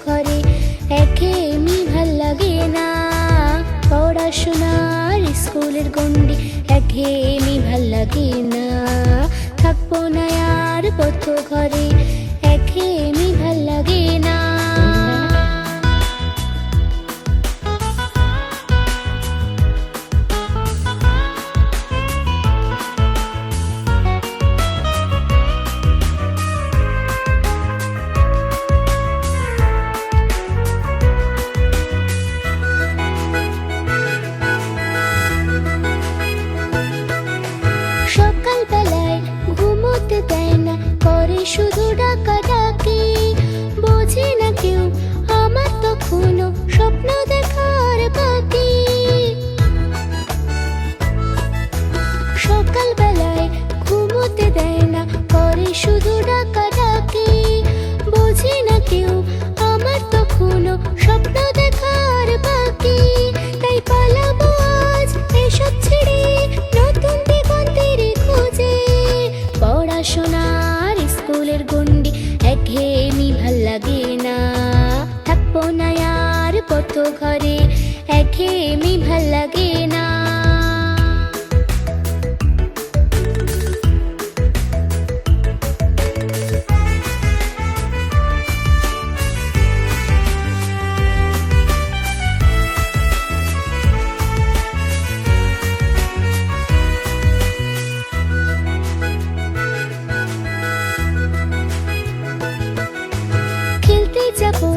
ঘরে একঘেয়েমি ভাল লাগে না। পড়াশোনার স্কুলের গণ্ডি একঘেয়েমি ভাল লাগে না। থাকবো না আর পথ ঘরে একঘেয়েমি ভাল লাগে না। সকালবেলায় ঘুমোতে দেয় না, করে শুধু ডাকাডাকি। বোঝে না কেউ আমার তখনও স্বপ্ন দেখার বাকি। সকালবেলায় ঘুমোতে দেয় না, করে শুধু ডাকাডাকি। বোঝে না কেউ আমার তখনও স্বপ্ন দেখার বাকি। তাই পালাবো আজ এসব ছেড়ে নতুন দিগন্তের খোঁজে। পড়াশোনার স্কুলের গণ্ডি একঘেয়েমি ভাল লাগে না। থাকবো না আর পথ ঘরে একঘেয়েমি ভাল লাগে না। খেলতে যাবো,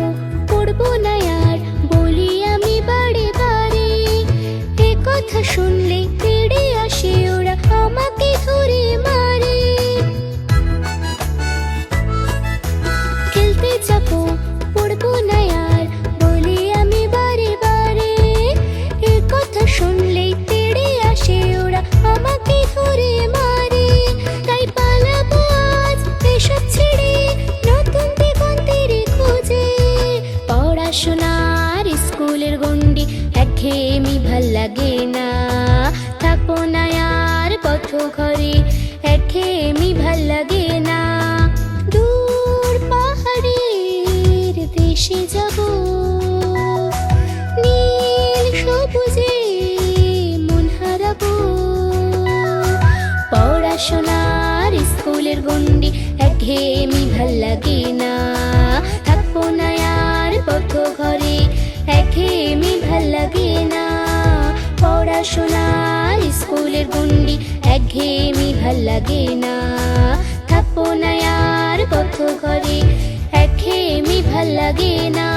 পড়বো না আর বলি আমি বারে বারে। এ কথা শুনলে তেড়ে আসে ওরা, আমাকে ধরে মারে। খেলতে যাবো, পড়বো না আর বলি আমি বারে বারে। এ কথা শুনলে তেড়ে আসে ওরা, আমাকে ধরে মারে। তাই পালাবো আজ এসব ছেড়ে নতুন দিগন্তের খোঁজে। পড়াশোনার স্কুলের গণ্ডি একঘেয়েমি ভাল লাগে না। থাকবো না আর পথ ঘরে একঘেয়েমি ভাল লাগে না। দূর পাহাড়ের দেশে যাব, নীল সবুজে মন হারাবো। পড়াশোনার স্কুলের গণ্ডি একঘেয়েমি ভাল লাগে না। থাকবো না আর পথ ঘরে একঘেয়েমি ভাল লাগে না। পড়াশোনার স্কুলের গণ্ডি একঘেয়েমি ভাল লাগে না। থাকবো না আর পথ ঘরে একঘেয়েমি ভাল লাগে না।